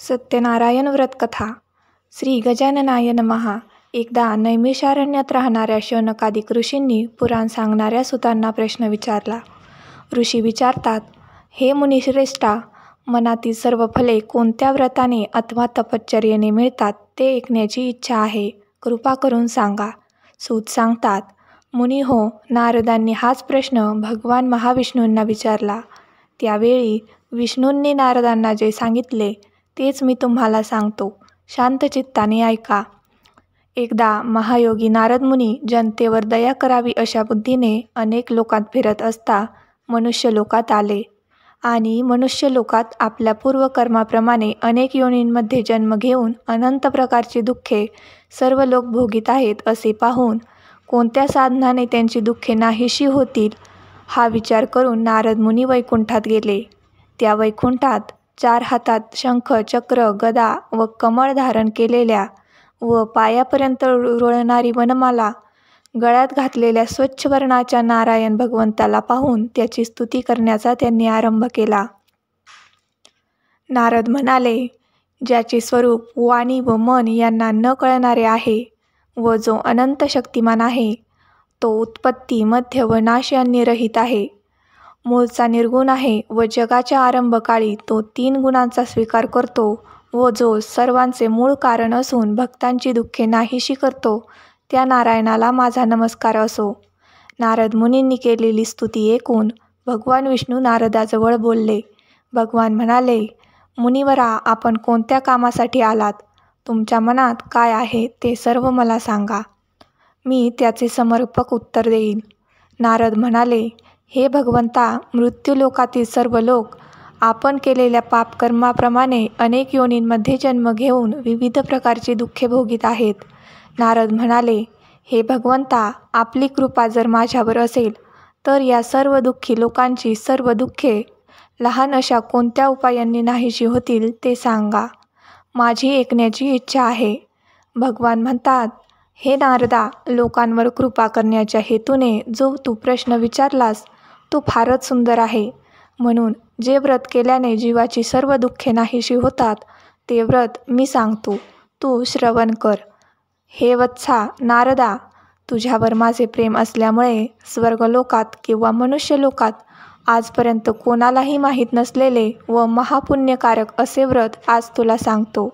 सत्यनारायण व्रत कथा. श्री गजाननाय नमः. एकदा नैमिषारण्यात राहणाऱ्या शौनकादिक ऋषींनी पुराण सांगणाऱ्या सुतांना प्रश्न विचारला. ऋषी विचारतात, हे मुनिश्रेष्ठा, मनातील सर्व फले कोणत्या व्रताने अथवा तपश्चर्येने मिळतात ते ऐकण्याची इच्छा आहे. कृपा करून सांगा. सूत सांगतात, मुनी हो, नारदांनी हाच प्रश्न भगवान महाविष्णूंना विचारला. त्यावेळी विष्णूंनी नारदांना जे सांगितले तेच मी तुम्हाला सांगतो. शांत चित्ताने ऐका. एकदा महायोगी नारद मुनी जनतेवर दया करावी अशा बुद्धीने अनेक लोकात फिरत असता मनुष्य लोकात आले आणि मनुष्य लोकात आपल्या पूर्वकर्माप्रमाणे अनेक योनींमध्ये जन्म घेऊन अनंत प्रकारची दुःखे सर्व लोक भोगीत आहेत असे पाहून कोणत्या साधनाने त्यांची दुःखे नाहीशी होतील हा विचार करून नारद मुनी वैकुंठात गेले. त्या वैकुंठात 4 हातात शंख, चक्र, गदा व कमळ धारण केलेल्या व पायापर्यंत रुळणारी वनमाला गळ्यात घातलेल्या स्वच्छ वर्णाच्या नारायण भगवंताला पाहून त्याची स्तुती करण्याचा त्यांनी आरंभ केला. नारद म्हणाले, ज्याचे स्वरूप वाणी व मन यांना न कळणारे आहे व जो अनंत शक्तिमान आहे, तो उत्पत्ती, मध्य व नाश यांनी रहित आहे. मूळचा निर्गुण आहे व जगाच्या आरंभकाळी तो 3 गुणांचा स्वीकार करतो व जो सर्वांचे मूळ कारण असून भक्तांची दुःखे नाहीशी करतो, त्या नारायणाला माझा नमस्कार असो. नारद मुनींनी केलेली स्तुती ऐकून भगवान विष्णू नारदाजवळ बोलले. भगवान म्हणाले, मुनिवरा, आपण कोणत्या कामासाठी आलात? तुमच्या मनात काय आहे ते सर्व मला सांगा. मी त्याचे समर्पक उत्तर देईन. नारद म्हणाले, हे भगवंता, मृत्यूलोकातील सर्व लोक आपण केलेल्या पापकर्माप्रमाणे अनेक योनींमध्ये जन्म घेऊन विविध प्रकारची दुःखे भोगीत आहेत. नारद म्हणाले, हे भगवंता, आपली कृपा जर माझ्यावर असेल तर या सर्व दुःखी लोकांची सर्व दुःखे लहान अशा कोणत्या उपायांनी नाहीशी होतील ते सांगा. माझी ऐकण्याची इच्छा आहे. भगवान म्हणतात, हे नारदा, लोकांवर कृपा करण्याच्या हेतूने जो तू प्रश्न विचारलास तो फारच सुंदर आहे. म्हणून जे व्रत केल्याने जीवाची सर्व दुःखे नाहीशी होतात ते व्रत मी सांगतो, तू श्रवण कर. हे वत्सा नारदा, तुझ्यावर माझे प्रेम असल्यामुळे स्वर्गलोकात किंवा मनुष्यलोकात आजपर्यंत कोणालाही माहीत नसलेले व महापुण्यकारक असे व्रत आज तुला सांगतो.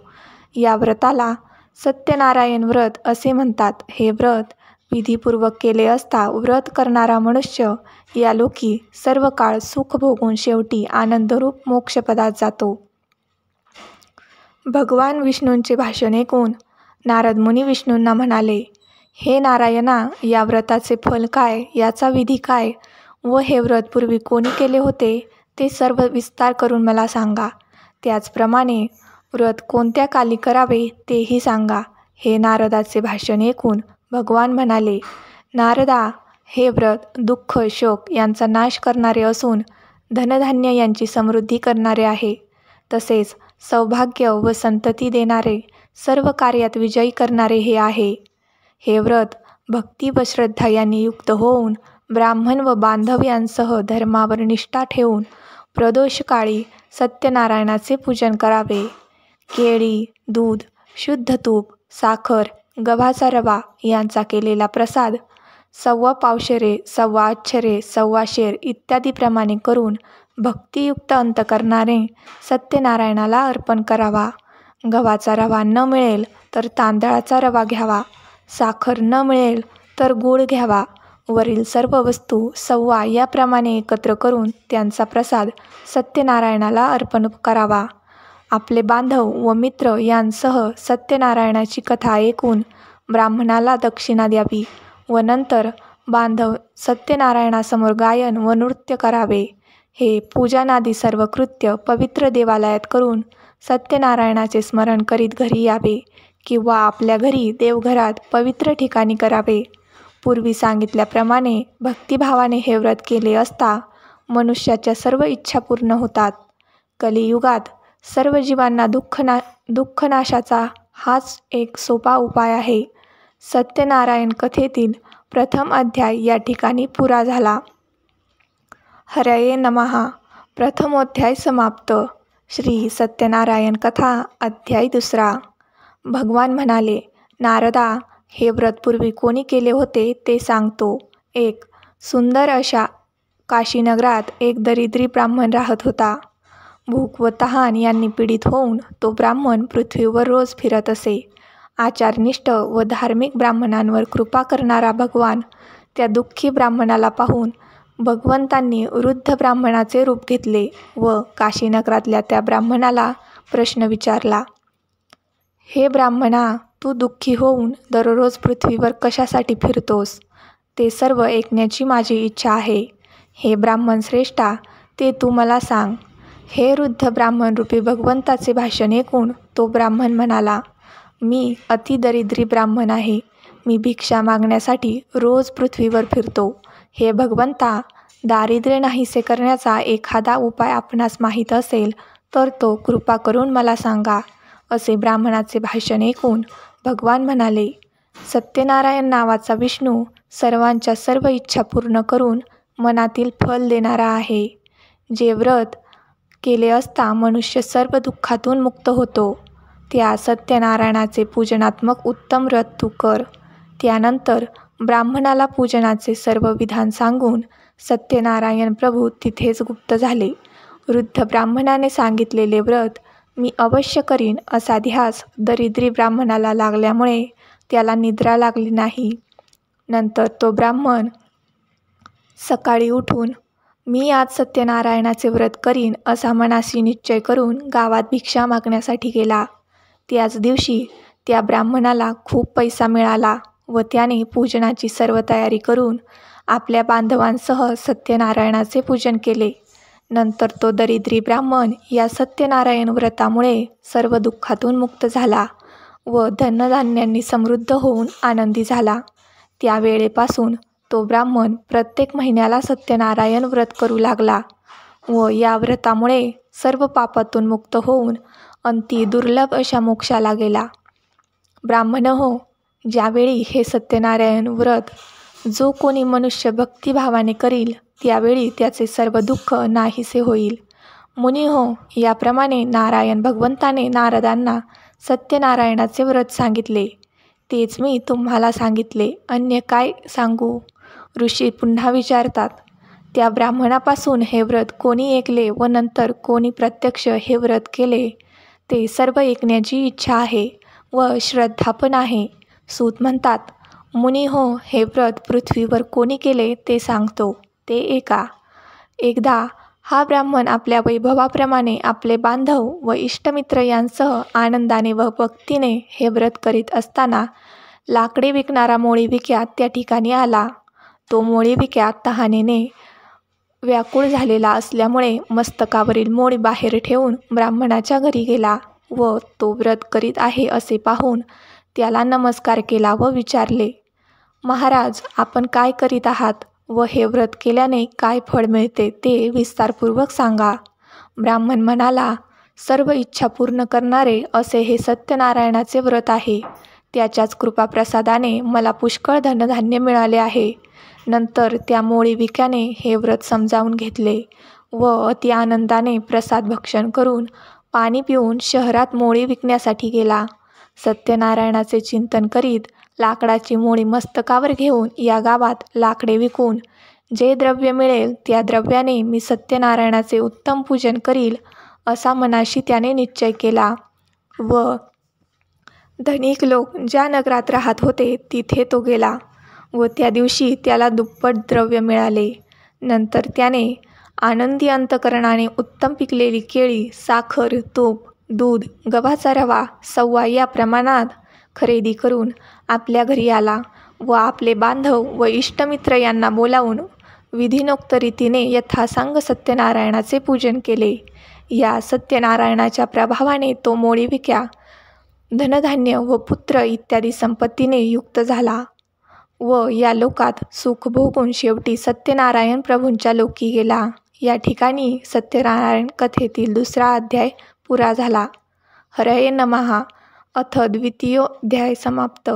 या व्रताला सत्यनारायण व्रत असे म्हणतात. हे व्रत विधीपूर्वक केले असता व्रत करणारा मनुष्य या लोकी सर्व काळ सुख भोगून शेवटी आनंदरूप मोक्षपदात जातो. भगवान विष्णूंचे भाषण ऐकून नारद मुनी विष्णूंना म्हणाले, हे नारायणा, या व्रताचे फल काय, याचा विधी काय व हे व्रत पूर्वी कोणी केले होते ते सर्व विस्तार करून मला सांगा. त्याचप्रमाणे व्रत कोणत्या काली करावे तेही सांगा. हे नारदाचे भाषण ऐकून भगवान म्हणाले, नारदा, हे व्रत दुःख, शोक यांचा नाश करणारे असून धनधान्य यांची समृद्धी करणारे आहे. तसेच सौभाग्य व संतती देणारे, सर्व कार्यात विजयी करणारे हे आहे. हे व्रत भक्ती व श्रद्धा यांनी युक्त होऊन ब्राह्मण व बांधव यांसह धर्मावर निष्ठा ठेवून प्रदोषकाळी सत्यनारायणाचे पूजन करावे. केळी, दूध, शुद्ध तूप, साखर, गव्हाचा रवा यांचा केलेला प्रसाद 1.25 पावशेरे, 1.25 अक्षरे, 1.25 शेर इत्यादी प्रमाणे करून भक्तियुक्त अंतकरणाने सत्यनारायणाला अर्पण करावा. गव्हाचा रवा न मिळेल तर तांदळाचा रवा घ्यावा. साखर न मिळेल तर गूळ घ्यावा. वरील सर्व वस्तू 1.25 याप्रमाणे एकत्र करून त्यांचा प्रसाद सत्यनारायणाला अर्पण करावा. आपले बांधव व मित्र यांसह सत्यनारायणाची कथा ऐकून ब्राह्मणाला दक्षिणा द्यावी व नंतर बांधव सत्यनारायणासमोर गायन व नृत्य करावे. हे पूजनादी सर्व कृत्य पवित्र देवालयात करून सत्यनारायणाचे स्मरण करीत घरी यावे किंवा आपल्या घरी देवघरात पवित्र ठिकाणी करावे. पूर्वी सांगितल्याप्रमाणे भक्तिभावाने हे व्रत केले असता मनुष्याच्या सर्व इच्छा पूर्ण होतात. कलियुगात सर्व जीवांना दुःखनाशाचा हाच एक सोपा उपाय आहे. सत्यनारायण कथेतील प्रथम अध्याय या ठिकाणी पुरा झाला. हरये नमः. प्रथमोध्याय समाप्त. श्री सत्यनारायण कथा अध्याय 2. भगवान म्हणाले, नारदा, हे व्रत पूर्वी कोणी केले होते ते सांगतो. 1. सुंदर अशा काशीनगरात एक दरिद्री ब्राह्मण राहत होता. भूक व तहान यांनी पीडित होऊन तो ब्राह्मण पृथ्वीवर रोज फिरत असे. आचारनिष्ठ व धार्मिक ब्राह्मणांवर कृपा करणारा भगवान त्या दुःखी ब्राह्मणाला पाहून भगवंतांनी वृद्ध ब्राह्मणाचे रूप घेतले व काशीनगरातल्या त्या ब्राह्मणाला प्रश्न विचारला. हे ब्राह्मणा, तू दुःखी होऊन दररोज पृथ्वीवर कशासाठी फिरतोस? ते सर्व ऐकण्याची माझी इच्छा आहे. हे ब्राह्मण श्रेष्ठा, ते तू मला सांग. हे वृद्ध ब्राह्मण रूपी भगवंताचे भाषण ऐकून तो ब्राह्मण म्हणाला, मी अतिदरिद्री ब्राह्मण आहे. मी भिक्षा मागण्यासाठी रोज पृथ्वीवर फिरतो. हे भगवंता, दारिद्र्य नाहीसे करण्याचा एखादा उपाय आपणास माहीत असेल तर तो कृपा करून मला सांगा. असे ब्राह्मणाचे भाषण ऐकून भगवान म्हणाले, सत्यनारायण नावाचा विष्णू सर्वांच्या सर्व इच्छा पूर्ण करून मनातील फल देणारा आहे. जे व्रत केले असता मनुष्य सर्व दुःखातून मुक्त होतो, त्या सत्यनारायणाचे पूजनात्मक उत्तम व्रत तू कर. त्यानंतर ब्राह्मणाला पूजनाचे सर्व विधान सांगून सत्यनारायण प्रभू तिथेच गुप्त झाले. वृद्ध ब्राह्मणाने सांगितलेले व्रत मी अवश्य करीन असा ध्यास दरिद्री ब्राह्मणाला लागल्यामुळे त्याला निद्रा लागली नाही. नंतर तो ब्राह्मण सकाळी उठून मी आज सत्यनारायणाचे व्रत करीन असा मनाशी निश्चय करून गावात भिक्षा मागण्यासाठी गेला. त्याच दिवशी त्या ब्राह्मणाला खूप पैसा मिळाला व त्याने पूजनाची सर्व तयारी करून आपल्या बांधवांसह सत्यनारायणाचे पूजन केले. नंतर तो दरिद्री ब्राह्मण या सत्यनारायण व्रतामुळे सर्व दुःखातून मुक्त झाला व धनधान्यांनी समृद्ध होऊन आनंदी झाला. त्यावेळेपासून तो ब्राह्मण प्रत्येक महिन्याला सत्यनारायण व्रत करू लागला व या व्रतामुळे सर्व पापातून मुक्त होऊन अंती दुर्लभ अशा मोक्षाला गेला. ब्राह्मण हो, ज्यावेळी हे सत्यनारायण व्रत जो कोणी मनुष्य भक्तिभावाने करील त्यावेळी त्याचे सर्व दुःख नाहीसे होईल. मुनी हो, याप्रमाणे नारायण भगवंताने नारदांना सत्यनारायणाचे व्रत सांगितले. तेच मी तुम्हाला सांगितले, अन्य काय सांगू? ऋषी पुन्हा विचारतात, त्या ब्राह्मणापासून हे व्रत कोणी ऐकले व नंतर कोणी प्रत्यक्ष हे व्रत केले ते सर्व ऐकण्याची इच्छा आहे व श्रद्धा पण आहे. सूत म्हणतात, मुनी हो, हे व्रत पृथ्वीवर कोणी केले ते सांगतो, ते ऐका. एकदा हा ब्राह्मण आपल्या वैभवाप्रमाणे आपले बांधव व इष्टमित्र यांसह आनंदाने व भक्तीने हे व्रत करीत असताना लाकडे विकणारा मोळी विक्या त्या ठिकाणी आला. तो मोळी विक्या तहानेने व्याकुळ झालेला असल्यामुळे मस्तकावरील मोळी बाहेर ठेवून ब्राह्मणाच्या घरी गेला व तो व्रत करीत आहे असे पाहून त्याला नमस्कार केला व विचारले, महाराज, आपण काय करीत आहात व हे व्रत केल्याने काय फळ मिळते ते विस्तारपूर्वक सांगा. ब्राह्मण म्हणाला, सर्व इच्छा पूर्ण करणारे असे हे सत्यनारायणाचे व्रत आहे. त्याच्याच कृपाप्रसादाने मला पुष्कळ धनधान्य मिळाले आहे. नंतर त्या मोळी विक्याने हे व्रत समजावून घेतले व अति आनंदाने प्रसाद भक्षण करून पाणी पिऊन शहरात मोळी विकण्यासाठी गेला. सत्यनारायणाचे चिंतन करीत लाकडाची मोळी मस्तकावर घेऊन या गावात लाकडे विकून जे द्रव्य मिळेल त्या द्रव्याने मी सत्यनारायणाचे उत्तम पूजन करील असा मनाशी त्याने निश्चय केला व धनिक लोक ज्या नगरात राहत होते तिथे तो गेला व त्या दिवशी त्याला दुप्पट द्रव्य मिळाले. नंतर त्याने आनंदी अंतकरणाने उत्तम पिकलेली केळी, साखर, तूप, दूध, गव्हाचा रवा, सव्वा या प्रमाणात खरेदी करून आपल्या घरी आला व आपले बांधव व इष्टमित्र यांना बोलावून विधिनोक्त रीतीने यथासांग सत्यनारायणाचे पूजन केले. या सत्यनारायणाच्या प्रभावाने तो मोळी विक्या धनधान्य व पुत्र इत्यादी संपत्तीने युक्त झाला व या लोकात सुख भोगून शेवटी सत्यनारायण प्रभूंच्या लोकी गेला. या ठिकाणी सत्यनारायण कथेतील 2 अध्याय पुरा झाला. हरये नमः. अथ द्वितीयोऽध्याय समाप्त.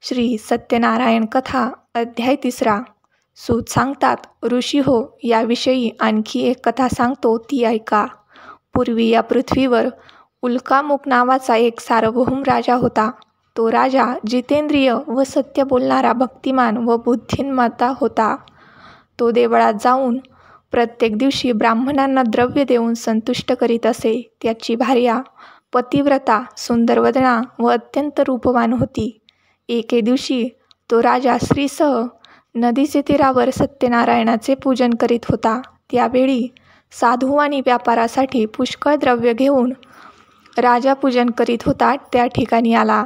श्री सत्यनारायण कथा अध्याय 3. सूत सांगतात, ऋषी हो, याविषयी आणखी एक कथा सांगतो ती ऐका. पूर्वी या पृथ्वीवर उल्कामुक नावाचा एक सार्वभौम राजा होता. तो राजा जितेंद्रिय व सत्य बोलणारा भक्तिमान व बुद्धिमत्ता होता. तो देवळात जाऊन प्रत्येक दिवशी ब्राह्मणांना द्रव्य देऊन संतुष्ट करीत असे. त्याची भार्या पतिव्रता, सुंदरवदना व अत्यंत रूपवान होती. एके दिवशी तो राजा स्त्रीसह नदीचे तीरावर सत्यनारायणाचे पूजन करीत होता. त्यावेळी साधू आणि व्यापारासाठी पुष्कळ द्रव्य घेऊन राजा पूजन करीत होता त्या ठिकाणी आला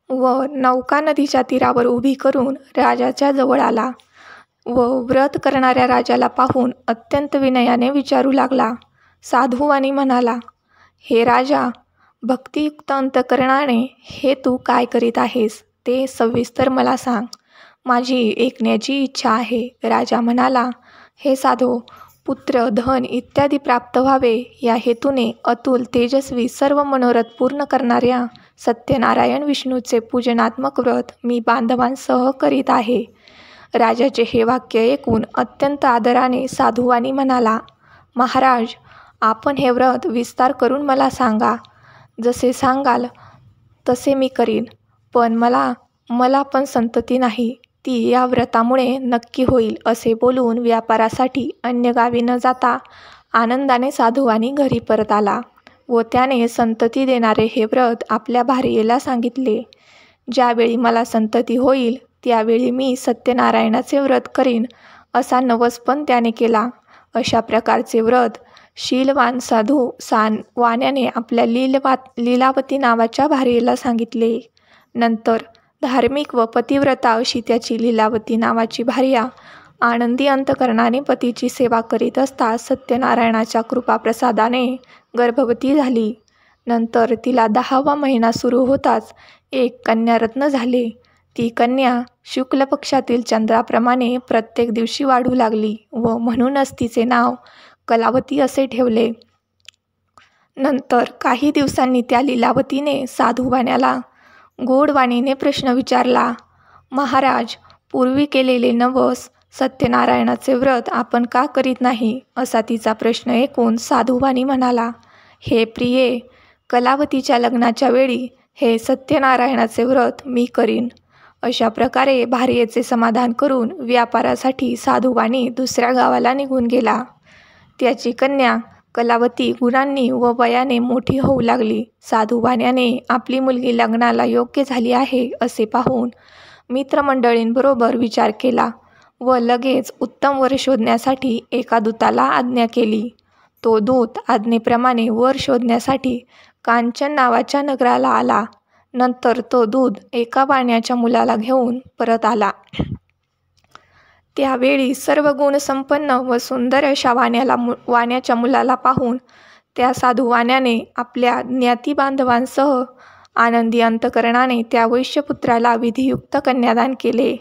व नौका नदीच्या तीरावर उभी करून राजाच्या जवळ आला व व्रत करणाऱ्या राजाला पाहून अत्यंत विनयाने विचारू लागला. साधू आणि म्हणाला, हे राजा, भक्तियुक्त अंतकरणाने हे तू काय करीत आहेस ते सविस्तर मला सांग. माझी ऐकण्याची इच्छा आहे. राजा म्हणाला, हे साधो, पुत्र, धन इत्यादी प्राप्त व्हावे या हेतूने अतुल तेजस्वी सर्व मनोरथ पूर्ण करणाऱ्या सत्यनारायण विष्णूचे पूजनात्मक व्रत मी बांधवांसह करीत आहे. राजाचे हे वाक्य ऐकून अत्यंत आदराने साधुवानी म्हणाला, महाराज, आपण हे व्रत विस्तार करून मला सांगा. जसे सांगाल तसे मी करीन, पण मला पण संतती नाही, ती या व्रतामुळे नक्की होईल. असे बोलून व्यापारासाठी अन्य गावी न जाता आनंदाने साधुवानी घरी परत आला व त्याने संतती देणारे हे व्रत आपल्या भार्येला सांगितले. ज्यावेळी मला संतती होईल त्यावेळी मी सत्यनारायणाचे व्रत करीन असा नवस पण त्याने केला. अशा प्रकारचे व्रत शीलवान साधू वाण्याने आपल्या लीलावती नावाच्या भार्येला सांगितले. नंतर धार्मिक व पतिव्रता अशी त्याची लीलावती नावाची भार्या आनंदी अंतकरणाने पतीची सेवा करीत असता सत्यनारायणाच्या कृपाप्रसादाने गर्भवती झाली. नंतर तिला 10वा महिना सुरू होताच एक कन्यारत्न झाले. ती कन्या शुक्ल पक्षातील चंद्राप्रमाणे प्रत्येक दिवशी वाढू लागली व म्हणूनच तिचे नाव कलावती असे ठेवले. नंतर काही दिवसांनी त्या लीलावतीने साधुवाण्याला गोड वाणीने प्रश्न विचारला, महाराज, पूर्वी केलेले नवस सत्यनारायणाचे व्रत आपण का करीत नाही? असा तिचा प्रश्न ऐकून साधुवाणी म्हणाला, हे प्रिये, कलावतीच्या लग्नाच्या वेळी हे सत्यनारायणाचे व्रत मी करीन. अशा प्रकारे भार्येचे समाधान करून व्यापारासाठी साधुवाणी दुसऱ्या गावाला निघून गेला. त्याची कन्या कलावती गुणांनी व वयाने मोठी होऊ लागली. साधुवाण्याने आपली मुलगी लग्नाला योग्य झाली आहे असे पाहून मित्रमंडळींबरोबर विचार केला व लगेच उत्तम वर शोधण्यासाठी एका दूताला आज्ञा केली. तो दूत आज्ञेप्रमाणे वर शोधण्यासाठी कांचन नावाच्या नगराला आला. नंतर तो दूत एका वाण्याच्या मुलाला घेऊन परत आला. त्यावेळी सर्व गुणसंपन्न व सुंदर अशा वाण्याच्या मुलाला पाहून त्या साधुवाण्याने आपल्या ज्ञातिबांधवांसह आनंदी अंतकरणाने त्या वैश्यपुत्राला विधियुक्त कन्यादान केले.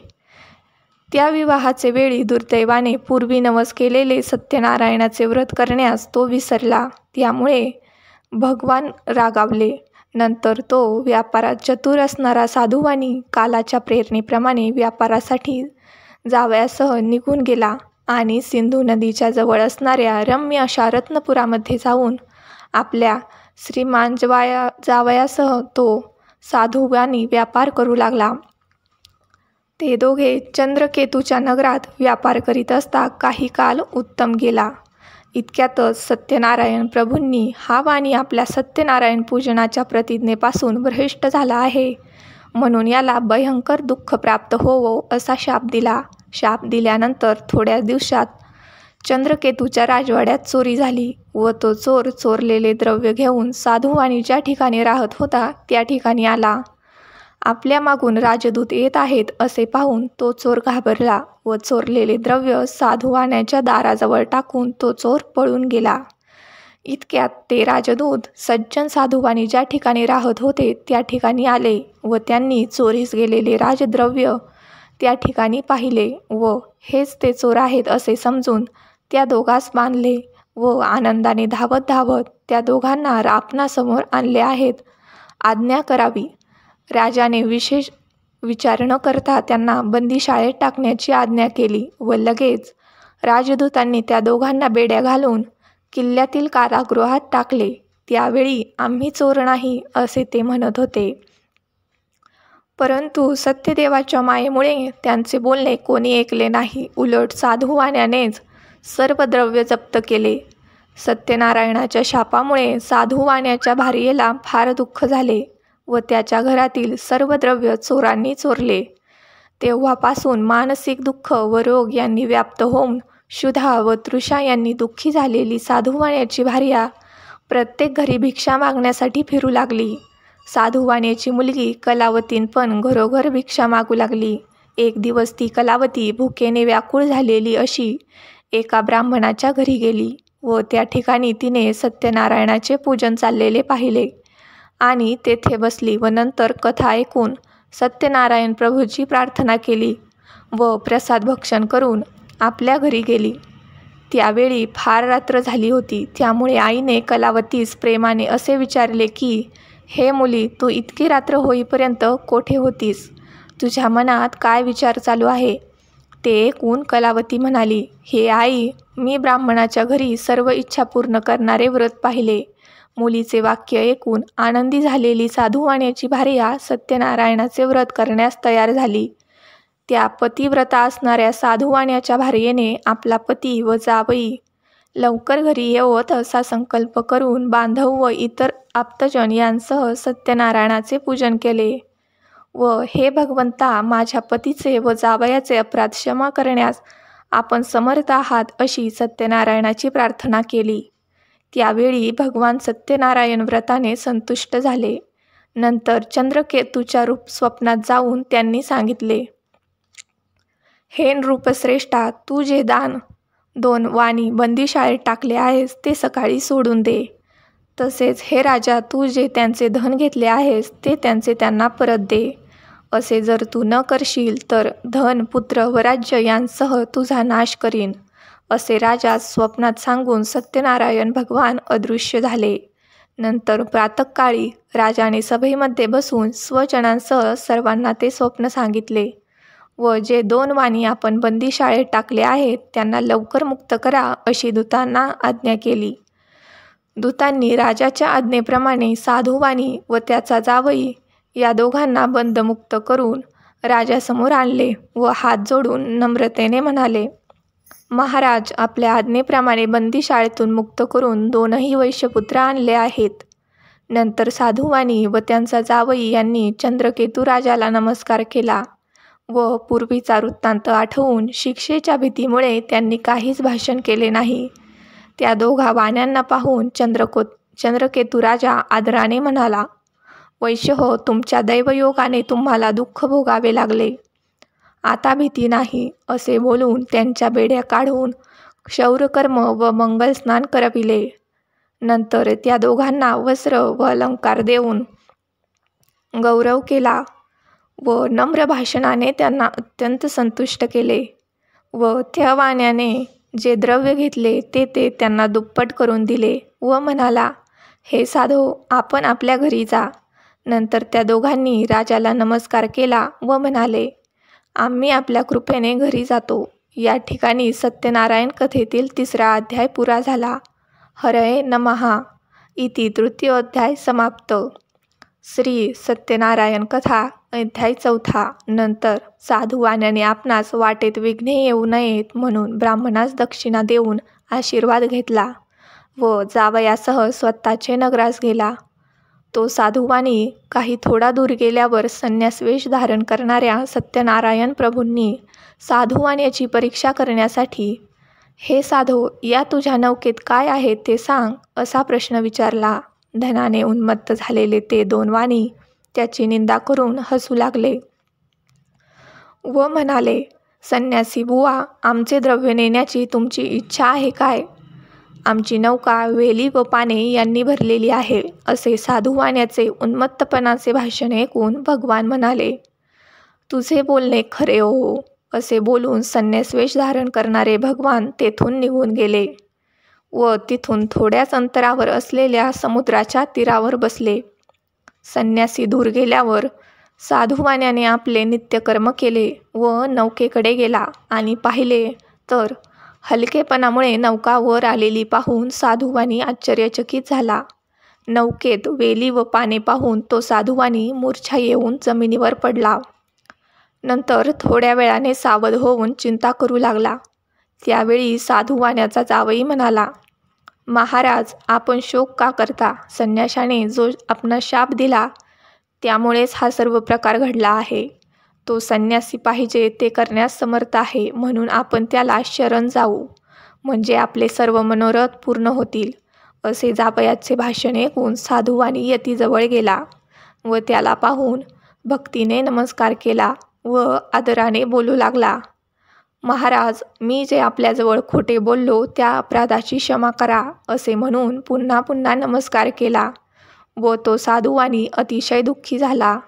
त्या विवाहाचे वेळी दुर्दैवाने पूर्वी नवस केलेले सत्यनारायणाचे व्रत करण्यास तो विसरला. त्यामुळे भगवान रागावले. नंतर तो व्यापारात चतुर असणारा साधुवाणी कालाच्या प्रेरणेप्रमाणे व्यापारासाठी जावयासह निघून गेला आणि सिंधू नदीच्या जवळ असणाऱ्या रम्य अशा रत्नपुरामध्ये जाऊन आपल्या श्रीमान जावयासह तो साधुवाणी व्यापार करू लागला. ते दोघे चंद्रकेतूच्या नगरात व्यापार करीत असता काही काल उत्तम गेला. इतक्यातच सत्यनारायण प्रभूंनी हा वाणी आपल्या सत्यनारायण पूजनाच्या प्रतिज्ञेपासून भ्रष्ट झाला आहे, म्हणून याला भयंकर दुःख प्राप्त होवो असा शाप दिला. शाप दिल्यानंतर थोड्या दिवसात चंद्रकेतूच्या राजवाड्यात चोरी झाली व तो चोर चोरलेले द्रव्य घेऊन साधुवाणी ज्या ठिकाणी राहत होता त्या ठिकाणी आला. आपल्या मागून राजदूत येत आहेत असे पाहून तो चोर घाबरला व चोरलेले द्रव्य साधुवाण्याच्या दाराजवळ टाकून तो चोर पळून गेला. इतक्यात ते राजदूत सज्जन साधुवाणी ज्या ठिकाणी राहत होते त्या ठिकाणी आले व त्यांनी चोरीस गेलेले राजद्रव्य त्या ठिकाणी पाहिले व हेच ते चोर आहेत असे समजून त्या दोघांस बांधले व आनंदाने धावत धावत त्या दोघांना आपणासमोर आणले आहेत. आज्ञा करावी. राजाने विशेष विचार न करता त्यांना बंदीशाळेत टाकण्याची आज्ञा केली व लगेच राजदूतांनी त्या दोघांना बेड्या घालून किल्ल्यातील कारागृहात टाकले. त्यावेळी आम्ही चोर नाही असे ते म्हणत होते. परंतु सत्यदेवाच्या मायेमुळे त्यांचे बोलणे कोणी ऐकले नाही. उलट साधुवाण्यानेच सर्व द्रव्य जप्त केले. सत्यनारायणाच्या शापामुळे साधुवाण्याच्या भार्येला फार दुःख झाले व त्याच्या घरातील सर्व द्रव्य चोरांनी चोरले. तेव्हापासून मानसिक दुःख व रोग यांनी व्याप्त होऊन क्षुधा व तृषा यांनी दुःखी झालेली साधुवाण्याची भार्या प्रत्येक घरी भिक्षा मागण्यासाठी फिरू लागली. साधुवाण्याची मुलगी कलावतीन पण घरोघर भिक्षा मागू लागली. एक दिवस ती कलावती भुकेने व्याकुळ झालेली अशी एका ब्राह्मणाच्या घरी गेली व त्या ठिकाणी तिने सत्यनारायणाचे पूजन चाललेले पाहिले आणि तेथे बसली व नंतर कथा ऐकून सत्यनारायण प्रभूची प्रार्थना केली व प्रसाद भक्षण करून आपल्या घरी गेली. त्यावेळी फार रात्र झाली होती. त्यामुळे आईने कलावतीस प्रेमाने असे विचारले की, हे मुली, तू इतकी रात्र होईपर्यंत कोठे होतीस? तुझ्या मनात काय विचार चालू आहे? ते ऐकून कलावती म्हणाली, हे आई, मी ब्राह्मणाच्या घरी सर्व इच्छा पूर्ण करणारे व्रत पाहिले. मुलीचे वाक्य ऐकून आनंदी झालेली साधुवाण्याची भार्या सत्यनारायणाचे व्रत करण्यास तयार झाली. त्या पतिव्रता असणाऱ्या साधुवाण्याच्या भार्येने आपला पती व जावई लवकर घरी येवोत असा संकल्प करून बांधव व इतर आप्तजन यांसह सत्यनारायणाचे पूजन केले व हे भगवंता, माझ्या पतीचे व जावयाचे अपराध क्षमा करण्यास आपण समर्थ आहात अशी सत्यनारायणाची प्रार्थना केली. त्यावेळी भगवान सत्यनारायण व्रताने संतुष्ट झाले. नंतर चंद्रकेतूच्या रूप स्वप्नात जाऊन त्यांनी सांगितले, हे नृपश्रेष्ठा, तू जे 2 वाणी बंदीशाळेत टाकले आहेस ते सकाळी सोडून दे. तसेच हे राजा, तू जे त्यांचे धन घेतले आहेस ते त्यांना परत दे. असे जर तू न करशील तर धन, पुत्र व राज्य यांसह तुझा नाश करीन. असे राजा स्वप्नात सांगून सत्यनारायण भगवान अदृश्य झाले. नंतर प्रातःकाळी राजाने सभेमध्ये बसून स्वजनांसह सर्वांना ते स्वप्न सांगितले व जे 2 वाणी आपण बंदीशाळेत टाकले आहेत त्यांना लवकर मुक्त करा अशी दूतांना आज्ञा केली. दूतांनी राजाच्या आज्ञेप्रमाणे साधुवाणी व त्याचा जावई या दोघांना बंदमुक्त करून राजासमोर आणले व हात जोडून नम्रतेने म्हणाले, महाराज, आपल्या आज्ञेप्रमाणे बंदीशाळेतून मुक्त करून 2ही वैश्यपुत्र आणले आहेत. नंतर साधुवाणी व त्यांचा जावई यांनी चंद्रकेतू राजाला नमस्कार केला व पूर्वीचा वृत्तांत आठवून शिक्षेच्या भीतीमुळे त्यांनी काहीच भाषण केले नाही. त्या 2 वाण्यांना पाहून चंद्रकेतू राजा आदराने म्हणाला, वैश्य हो, तुमच्या दैवयोगाने तुम्हाला दुःख भोगावे लागले. आता भीती नाही असे बोलून त्यांच्या बेड्या काढून क्षौरकर्म व मंगल स्नान करविले. नंतर त्या 2घांना वस्त्र व अलंकार देऊन गौरव केला व नम्र भाषणाने त्यांना अत्यंत संतुष्ट केले व त्या वाण्याने जे द्रव्य घेतले ते त्यांना दुप्पट करून दिले व म्हणाला, हे साधो, आपण आपल्या घरी जा. नंतर त्या 2घांनी राजाला नमस्कार केला व म्हणाले, आम्ही आपल्या कृपेने घरी जातो. या ठिकाणी सत्यनारायण कथेतील 3रा अध्याय पुरा झाला. हरये नमः. इति 3य अध्याय समाप्त. श्री सत्यनारायण कथा अध्याय 4. नंतर साधुवाण्याने आपणास वाटेत विघ्ने येऊ नयेत म्हणून ब्राह्मणास दक्षिणा देऊन आशीर्वाद घेतला व जावयासह स्वतःचे नगरास गेला. तो साधुवाणी काही थोडा दूर गेल्यावर संन्यास वेश धारण करणाऱ्या सत्यनारायण प्रभूंनी साधुवाण्याची परीक्षा करण्यासाठी, हे साधो, या तुझ्या नौकेत काय आहे ते सांग असा प्रश्न विचारला. धनाने उन्मत्त झालेले ते 2 वाणी त्याची निंदा करून हसू लागले व म्हणाले, संन्यासी बुवा, आमचे द्रव्य नेण्याची तुमची इच्छा आहे काय? आमची नौका वेली व पाने यांनी भरलेली आहे. असे साधुवाण्याचे उन्मत्तपणाचे भाषण ऐकून भगवान म्हणाले, तुझे बोलणे खरे हो. असे बोलून संन्यास वेश धारण करणारे भगवान तेथून निघून गेले व तिथून थोड्याच अंतरावर असलेल्या समुद्राच्या तीरावर बसले. संन्यासी दूर गेल्यावर साधुवाण्याने आपले नित्यकर्म केले व नौकेकडे गेला आणि पाहिले तर हलकेपणामुळे नौका वर आलेली पाहून साधुवाणी आश्चर्यचकित झाला. नौकेत वेली व पाने पाहून तो साधुवाणी मूर्छा येऊन जमिनीवर पडला. नंतर थोड्या वेळाने सावध होऊन चिंता करू लागला. त्यावेळी साधुवाण्याचा जावई म्हणाला, महाराज, आपण शोक का करता? संन्याशाने जो आपणास शाप दिला त्यामुळेच हा सर्व प्रकार घडला आहे. तो संन्यासी पाहिजे ते करण्यास समर्थ आहे, म्हणून आपण त्याला शरण जाऊ, म्हणजे आपले सर्व मनोरथ पूर्ण होतील. असे जावयाचे भाषण ऐकून साधुवाणी यतीजवळ गेला व त्याला पाहून भक्तीने नमस्कार केला व आदराने बोलू लागला, महाराज, मी जे आपल्याजवळ खोटे बोललो त्या अपराधाची क्षमा करा, असे म्हणून पुन्हा पुन्हा नमस्कार केला व तो साधुवाणी अतिशय दुःखी झाला.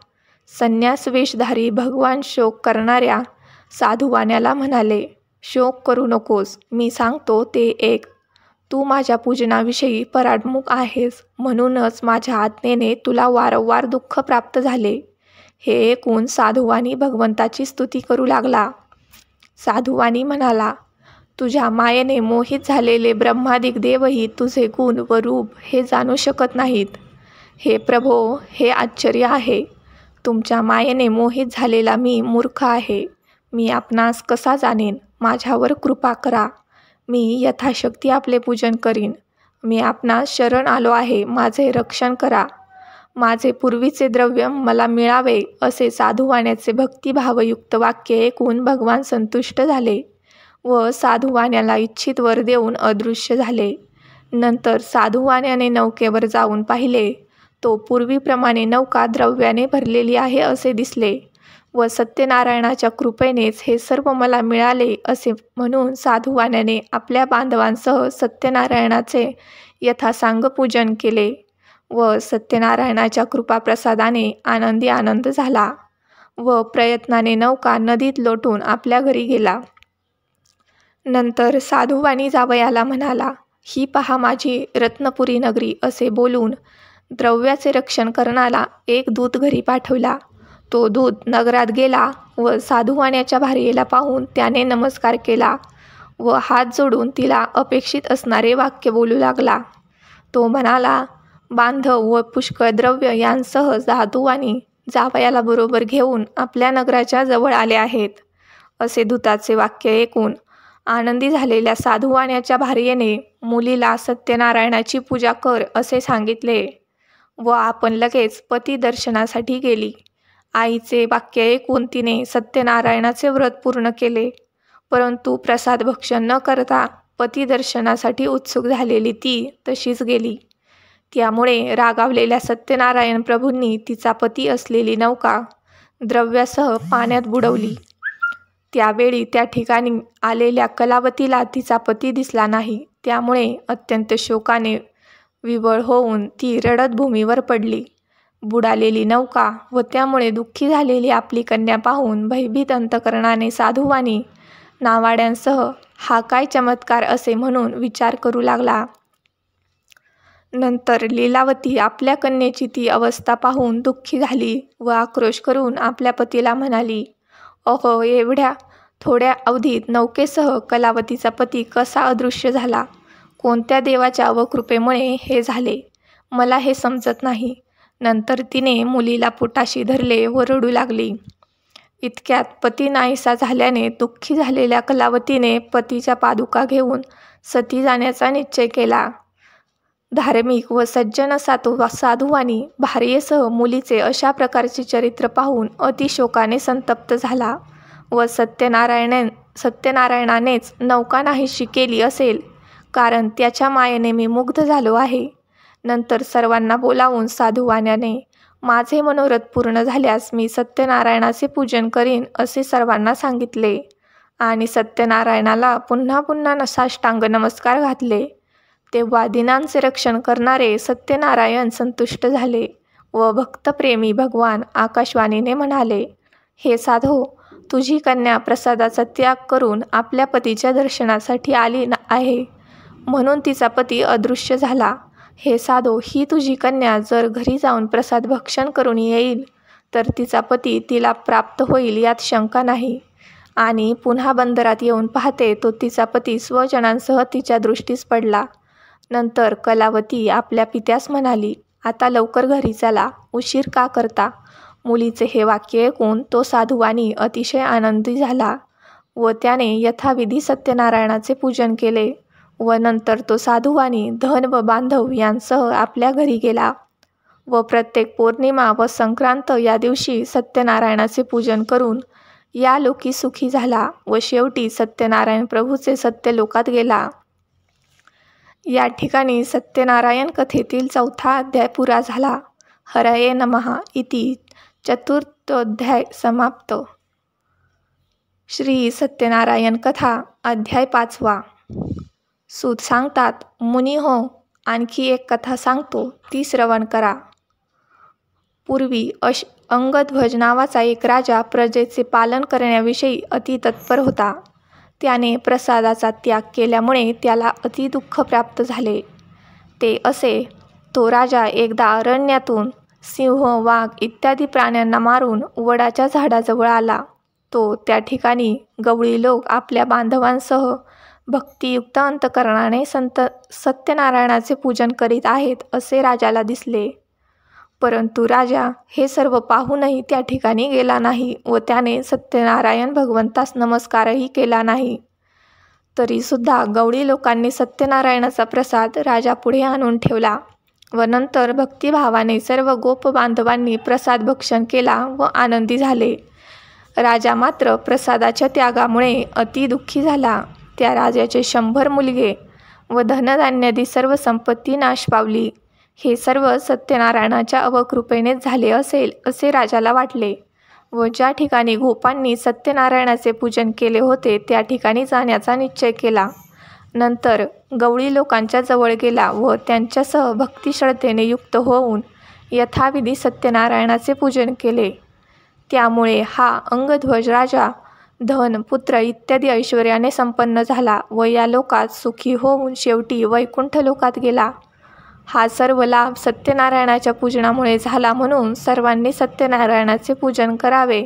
संन्यास वेशधारी भगवान शोक करणाऱ्या साधुवाण्याला म्हणाले, शोक करू नकोस, मी सांगतो ते ऐक. तू माझ्या पूजनाविषयी पराडमुख आहेस, म्हणूनच माझ्या आज्ञेने तुला वारंवार दुःख प्राप्त झाले. हे ऐकून साधुवाणी भगवंताची स्तुती करू लागला. साधुवाणी म्हणाला, तुझ्या मायेने मोहित झालेले ब्रह्मादिक देवही तुझे गुण व रूप हे जाणू शकत नाहीत. हे प्रभो, हे आश्चर्य आहे. तुमच्या मायेने मोहित झालेला मी मूर्ख आहे. मी आपणास कसा जाणेन? माझ्यावर कृपा करा. मी यथाशक्ती आपले पूजन करीन. मी आपणास शरण आलो आहे, माझे रक्षण करा. माझे पूर्वीचे द्रव्य मला मिळावे. असे साधुवाण्याचे भक्तिभावयुक्त वाक्य ऐकून भगवान संतुष्ट झाले व साधुवाण्याला इच्छित वर देऊन अदृश्य झाले. नंतर साधुवाण्याने नौकेवर जाऊन पाहिले. तो पूर्वीप्रमाणे नौका द्रव्याने भरलेली आहे असे दिसले व सत्यनारायणाच्या कृपेनेच हे सर्व मला मिळाले असे म्हणून साधुवाण्याने आपल्या बांधवांसह सत्यनारायणाचे यथासांग पूजन केले व सत्यनारायणाच्या कृपाप्रसादाने आनंदी आनंद झाला व प्रयत्नाने नौका नदीत लोटून आपल्या घरी गेला. नंतर साधुवाणी जावयाला म्हणाला, ही पहा माझी रत्नपुरी नगरी, असे बोलून द्रव्याचे रक्षण करणारा एक दूत घरी पाठवला. तो दूत नगरात गेला व साधुवाण्याच्या भार्येला पाहून त्याने नमस्कार केला व हात जोडून तिला अपेक्षित असणारे वाक्य बोलू लागला. तो म्हणाला, बांधव व पुष्कळ द्रव्य यांसह साधुवाणी जावयाला बरोबर घेऊन आपल्या नगराच्या जवळ आले आहेत. असे दूताचे वाक्य ऐकून आनंदी झालेल्या साधुवाण्याच्या भार्येने मुलीला सत्यनारायणाची पूजा कर असे सांगितले व आपण लगेच पती दर्शनासाठी गेली. आईचे वाक्य ऐकून तिने सत्यनारायणाचे व्रत पूर्ण केले, परंतु प्रसाद भक्षण न करता पती दर्शनासाठी उत्सुक झालेली ती तशीच गेली. त्यामुळे रागावलेल्या सत्यनारायण प्रभूंनी तिचा पती असलेली नौका द्रव्यासह पाण्यात बुडवली. त्यावेळी त्या ठिकाणी आलेल्या कलावतीला तिचा पती दिसला नाही. त्यामुळे अत्यंत शोकाने विव्हळ होऊन ती रडत भूमीवर पडली. बुडालेली नौका व त्यामुळे दुःखी झालेली आपली कन्या पाहून भयभीत अंतकरणाने साधुवाणी नावाड्यांसह हा काय चमत्कार असे म्हणून विचार करू लागला. नंतर लीलावती आपल्या कन्येची ती अवस्था पाहून दुःखी झाली व आक्रोश करून आपल्या पतीला म्हणाली, अहो, एवढ्या थोड्या अवधीत नौकेसह कलावतीचा पती कसा अदृश्य झाला? कोणत्या देवाच्या अवकृपेमुळे हे झाले? मला हे समजत नाही. नंतर तिने मुलीला पोटाशी धरले व रडू लागली. इतक्यात पती नाहीसा झाल्याने दुःखी झालेल्या कलावतीने पतीच्या पादुका घेऊन सती जाण्याचा निश्चय केला. धार्मिक व सज्जन साधुवाणी भार्येसह मुलीचे अशा प्रकारचे चरित्र पाहून अतिशोकाने संतप्त झाला व सत्यनारायणानेच नौका नाहीशी केली असेल, कारण त्याच्या मायेने मी मुग्ध झालो आहे. नंतर सर्वांना बोलावून साधुवाण्याने माझे मनोरथ पूर्ण झाल्यास मी सत्यनारायणाचे पूजन करीन असे सर्वांना सांगितले आणि सत्यनारायणाला पुन्हा पुन्हा साष्टांग नमस्कार घातले. तेव्हा दिनांचे रक्षण करणारे सत्यनारायण संतुष्ट झाले व भक्तप्रेमी भगवान आकाशवाणीने म्हणाले, हे साधो, तुझी कन्या प्रसादाचा त्याग करून आपल्या पतीच्या दर्शनासाठी आली आहे, म्हणून तिचा पती अदृश्य झाला. हे साधो, ही तुझी कन्या जर घरी जाऊन प्रसाद भक्षण करून येईल तर तिचा पती तिला प्राप्त होईल यात शंका नाही. आणि पुन्हा बंदरात येऊन पाहते तो तिचा पती स्वजनांसह तिच्या दृष्टीस पडला. नंतर कलावती आपल्या पित्यास म्हणाली, आता लवकर घरी चला, उशीर का करता? मुलीचे हे वाक्य ऐकून तो साधुवानी अतिशय आनंदी झाला व त्याने यथाविधी सत्यनारायणाचे पूजन केले व नंतर तो साधुवानी धन व बांधव यांसह आपल्या घरी गेला व प्रत्येक पौर्णिमा व संक्रांत या दिवशी सत्यनारायणाचे पूजन करून या लोकी सुखी झाला व शेवटी सत्यनारायण प्रभूचे सत्यलोकात गेला. या ठिकाणी सत्यनारायण कथेतील 4था अध्याय पुरा झाला. हरये नमः इति चतुर्थोऽध्याय समाप्त. श्री सत्यनारायण कथा अध्याय 5वा. सूत सांगतात, मुनी हो, आणखी एक कथा सांगतो, ती श्रवण करा. पूर्वी अंगध्वज नावाचा एक राजा प्रजेचे पालन करण्याविषयी अति तत्पर होता. त्याने प्रसादाचा त्याग केल्यामुळे त्याला अति दुःख प्राप्त झाले. ते असे, तो राजा एकदा अरण्यातून सिंह, वाघ इत्यादी प्राण्यांना मारून वडाच्या झाडाजवळ आला. तो त्या ठिकाणी गवळी लोक आपल्या बांधवांसह भक्तियुक्त अंतकरणाने सत्यनारायणाचे पूजन करीत आहेत असे राजाला दिसले. परंतु राजा हे सर्व पाहूनही त्या ठिकाणी गेला नाही व त्याने सत्यनारायण भगवंतास नमस्कारही केला नाही. तरीसुद्धा गवळी लोकांनी सत्यनारायणाचा प्रसाद राजापुढे आणून ठेवला व नंतर भक्तिभावाने सर्व गोप बांधवांनी प्रसाद भक्षण केला व आनंदी झाले. राजा मात्र प्रसादाच्या त्यागामुळे अति दुःखी झाला. त्या राजाचे 100 मुलगे व धनधान्यादी सर्व संपत्ती नाश पावली. हे सर्व सत्यनारायणाच्या अवकृपेनेच झाले असेल असे राजाला वाटले व ज्या ठिकाणी गोपांनी सत्यनारायणाचे पूजन केले होते त्या ठिकाणी जाण्याचा निश्चय केला. नंतर गवळी लोकांच्या जवळ गेला व त्यांच्यासह भक्तिश्रद्धेने युक्त होऊन यथाविधी सत्यनारायणाचे पूजन केले. त्यामुळे हा अंगध्वज राजा धन, पुत्र इत्यादी ऐश्वर्याने संपन्न झाला व या लोकात सुखी होऊन शेवटी वैकुंठ लोकात गेला. हा सर्व लाभ सत्यनारायणाच्या पूजनामुळे झाला म्हणून सर्वांनी सत्यनारायणाचे पूजन करावे.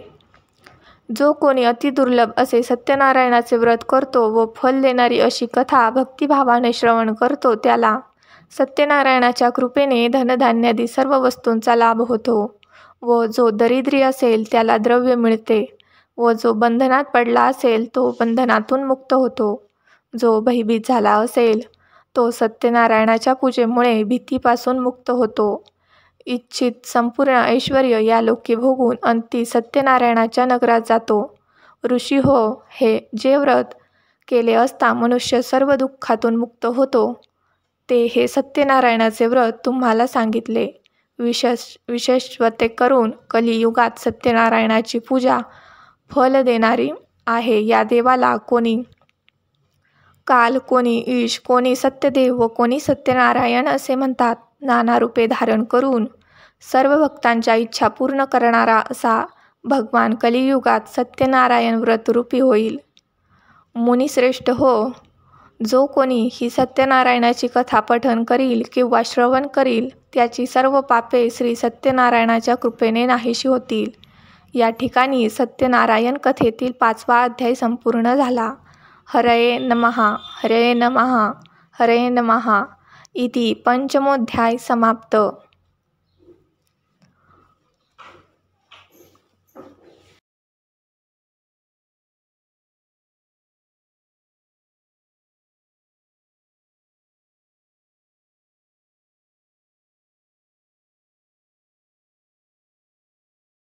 जो कोणी अतिदुर्लभ असे सत्यनारायणाचे व्रत करतो व फल देणारी अशी कथा भक्तिभावाने श्रवण करतो त्याला सत्यनारायणाच्या कृपेने धनधान्यादी सर्व वस्तूंचा लाभ होतो व जो दरिद्री असेल त्याला द्रव्य मिळते व जो बंधनात पडला असेल तो बंधनातून मुक्त होतो. जो भयभीत झाला असेल तो सत्यनारायणाच्या पूजेमुळे भीतीपासून मुक्त होतो. इच्छित संपूर्ण ऐश्वर्य या लोकी भोगून अंती सत्यनारायणाच्या नगरात जातो. ऋषी हो, हे जे व्रत केले असता मनुष्य सर्व दुःखातून मुक्त होतो ते हे सत्यनारायणाचे व्रत तुम्हाला सांगितले. विशेषत्वे करून कलियुगात सत्यनारायणाची पूजा फल देणारी आहे. या देवाला कोणी काल, कोणी ईश, कोणी सत्यदेव व कोणी सत्यनारायण असे म्हणतात. नाना रूपे धारण करून सर्व भक्तांच्या इच्छा पूर्ण करणारा असा भगवान कलियुगात सत्यनारायण व्रतरूपी होईल. मुनिश्रेष्ठ हो, जो कोणी ही सत्यनारायणाची कथा पठन करील किंवा श्रवण करील त्याची सर्व पापे श्री सत्यनारायणाच्या कृपेने नाहीशी होतील. या ठिकाणी सत्यनारायण कथेतील 5वा अध्याय संपूर्ण झाला. हरये नमः. हरये नमः. हरये नमः इति पंचमोऽध्याय समाप्त.